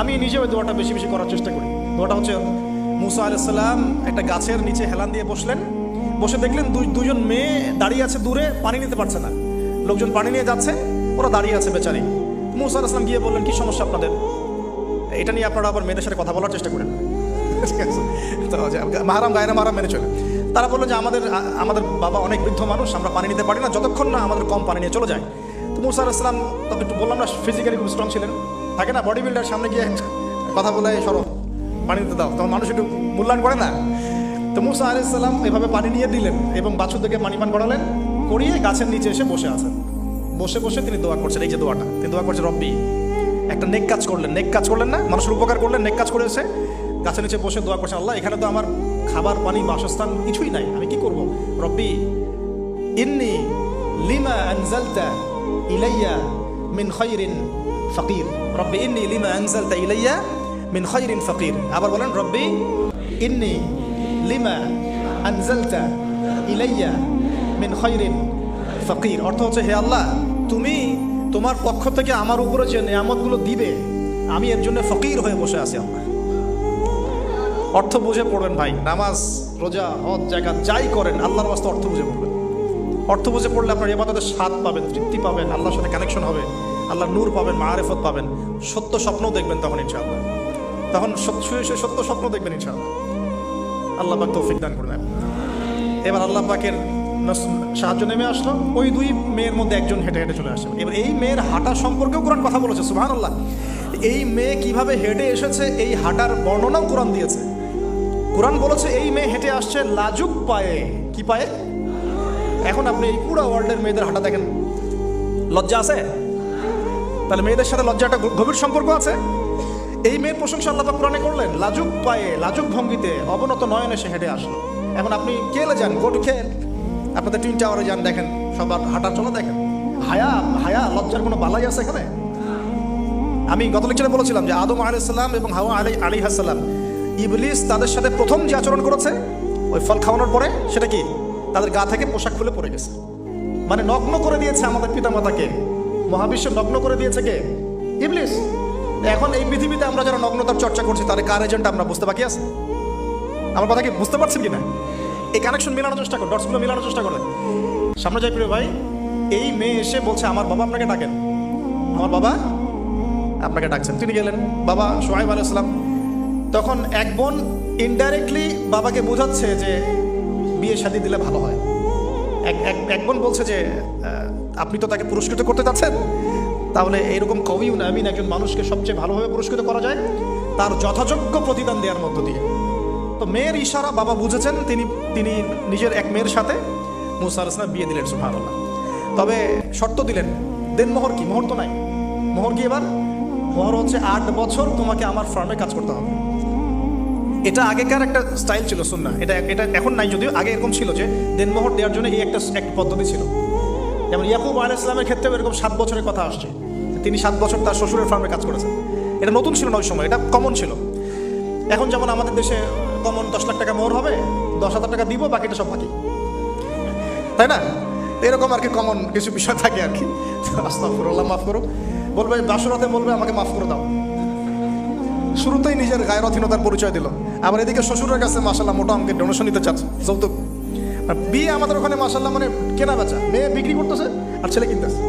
আমি নিজে ওই দোয়াটা বেশি বেশি করার চেষ্টা করি। দোয়াটা হচ্ছে মুসা আলাইহিস সালাম একটা গাছের নিচে হেলান দিয়ে বসলেন, বসে দেখলেন দুজন মেয়ে দাঁড়িয়ে আছে দূরে, পানি নিতে পারছে না। লোকজন পানি নিয়ে যাচ্ছে, ওরা দাঁড়িয়ে আছে বেচারি। মুসা আলাইহিস সালাম গিয়ে বললেন, কি সমস্যা আপনাদের? এটা নিয়ে আপনারা আবার মেয়েদের সাথে কথা বলার চেষ্টা করেন, ঠিক আছে? তো মাহারাম গায়রা মাহারাম মেনে চলে। তারা বললো যে আমাদের বাবা অনেক বৃদ্ধ মানুষ, আমরা পানি নিতে পারি না যতক্ষণ না আমাদের কম পানি নিয়ে চলে যায়। তো মুসা আলাইহিস সালাম তবে একটু বললাম না, ফিজিক্যালি খুব স্ট্রং ছিলেন, থাকে না বডি বিল্ডার, সামনে গিয়ে কথা বলে সরো পানি দিতে দাও, তখন মানুষ একটু মূল্যায়ন করে না। তো মুসা আলাইহিস সালাম এভাবে পানি নিয়ে দিলেন এবং বাছুরদেরকে পানি পান করালেন, করিয়ে গাছের নিচে এসে বসে আছেন। বসে বসে তিনি দোয়া করছেন, এই যে দোয়াটা তিনি দোয়া করছেন, রব্বি, একটা নেক কাজ করলেন না, মানুষের উপকার করলেন, নেক কাজ করে এসে গাছের নিচে বসে দোয়া করছেন, আল্লাহ এখানে তো আমার খাবার পানি বাসস্থান কিছুই নাই, আমি কি করব? রব্বি ইন্নী লিমা আনজালতা ইলাইয়া মিন খায়রিন ফাকির, রব্বি ইন্নী লিমা আনজালতা ইলাইয়া মিন খায়রিন ফাকির। আবার বলেন, রব্বি ইন্নী লিমা আনজালতা ইলাইয়া মিন খায়রিন ফাকির। অর্থ হচ্ছে, হে আল্লাহ, তুমি তোমার পক্ষ থেকে আমার উপরে যে নিয়ামতগুলো দিবে, আমি এর জন্য ফকির হয়ে বসে আছি। আল্লাহ অর্থ বুঝে পড়বেন ভাই, নামাজ রোজা হজ জাকাত যাই করেন আল্লাহর ওয়াস্তে অর্থ বুঝে পড়বেন। অর্থ বুঝে পড়লে আপনার ইবাদতের স্বাদ পাবেন, তৃপ্তি পাবেন, আল্লাহর সাথে কানেকশন হবে, আল্লাহর নূর পাবেন, মাআরিফত পাবেন, সত্য স্বপ্নও দেখবেন তখন ইনশাআল্লাহ। তখন শুয়ে সত্য স্বপ্ন দেখবেন ইনশাআল্লাহ। আল্লাহ পাক তৌফিক দান করবেন। এবার আল্লাহ পাকের সাহায্য নেমে আসলো, ওই দুই মেয়ের মধ্যে একজন হেঁটে হেঁটে চলে আসে। এবার এই মেয়ের হাঁটা সম্পর্কেও কোরআন কথা বলেছে, সুবহানাল্লাহ। এই মেয়ে কিভাবে হেঁটে এসেছে এই হাঁটার বর্ণনাও কোরআন দিয়েছে। কোরআন বলেছে এই মেয়ে হেঁটে আসছে লাজুক পায়ে। কি পায়ে? এখন আপনি এই পুরো ওয়ার্ল্ডের মেয়েদের হাঁটা দেখেন, লজ্জা আছে? তাহলে মেয়েদের সাথে লজ্জাটা গভীর সম্পর্ক আছে। এই মেয়ের প্রশংসা আল্লাহ পাক কোরআনে করলেন, লাজুক পায়ে লাজুক ভঙ্গিতে অবনত নয়নে সে হেঁটে আসলো। এখন আপনি কেলে যান, গো টু খেল, আপনাদের টুইন টাওয়ারে যান, দেখেন সবার হাঁটার চলা দেখেন। হায়া লজ্জার কোনো বালাই আছে এখানে? আমি গত লেকচারে বলেছিলাম যে আদম আলাইহিস সালাম এবং হাওয়া আলাইহিস সালাম, ইবলিস তাদের সাথে প্রথম যে আচরণ করেছে ওই ফল খাওয়ানোর পরে, সেটা কি? তাদের গা থেকে পোশাক খুলে পড়ে গেছে। মানে নগ্ন করে দিয়েছে আমাদের পিতামাতাকে, মহাবিশ্ব নগ্ন করে দিয়েছে কে? ইবলিস। এখন এই পৃথিবীতে আমরা যারা নগ্নতার চর্চা করছি তার কার এজেন্ট আমরা বুঝতে বাকি আছে? আমার কথা কি বুঝতে পারছেন কিনা? এই কানেকশন মেলানোর চেষ্টা করেন, ডটসগুলো মেলানোর চেষ্টা করেন। সামনে যাই প্রিয় ভাই, এই মেয়ে এসে বলছে, আমার বাবা আপনাকে ডাকেন, আমার বাবা আপনাকে ডাকছেন। তিনি গেলেন, বাবা শুআয়ব আলাইহিস সালাম। তখন এক বোন ইনডাইরেক্টলি বাবাকে বোঝাচ্ছে যে বিয়ে শাদী দিলে ভালো হয়। এক বোন বলছে যে আপনি তো তাকে পুরস্কৃত করতে চাচ্ছেন, তাহলে এইরকম কবিও না, আমিন, একজন মানুষকে সবচেয়ে ভালোভাবে পুরস্কৃত করা যায় তার যথাযোগ্য প্রতিদান দেওয়ার মধ্য দিয়ে। তো মেয়ের ইশারা বাবা বুঝেছেন, তিনি নিজের এক মেয়ের সাথে মুসা আলাইহিস সালাম বিয়ে দিলেন, সুবহানাল্লাহ। তবে শর্ত দিলেন, দেন মোহর কি? মোহর তো নাই। মোহর কি এবার? মোহর হচ্ছে 8 বছর তোমাকে আমার ফার্মে কাজ করতে হবে। এটা আগেকার একটা স্টাইল ছিল, সুন্নাহ। এটা এখন নাই, যদিও আগে এরকম ছিল যে দেন মোহর দেওয়ার জন্য এই একটা পদ্ধতি ছিল। যেমন ইয়াকুব আলাইহিস সালামের ক্ষেত্রে এরকম 7 বছরের কথা আসছে, তিনি 7 বছর তার শ্বশুরের ফার্মে কাজ করেছেন। এটা নতুন ছিল না ওই সময়, এটা কমন ছিল। এখন যেমন আমাদের দেশে কমন 10 লাখ টাকা মোহর হবে, 10,000 টাকা দিব, বাকিটা সব বাকি, তাই না? এরকম আর কি কমন কিছু বিষয় থাকে আর কি। আস্তাগফিরুল্লাহ, মাফ করো। বলবে বাসরাতে, বলবে আমাকে মাফ করে দাও। শুরুতেই নিজের গায়রথীনতার পরিচয় দিল। আবার এদিকে শ্বশুরের কাছে মাশাআল্লাহ মোটা অঙ্কের ডোনেশন নিতে চাচ্ছে, যৌতুক। বিয়ে আমাদের ওখানে মাশাআল্লাহ মানে কেনা বেচা, মেয়ে বিক্রি করতেছে আর ছেলে কিনতেছে।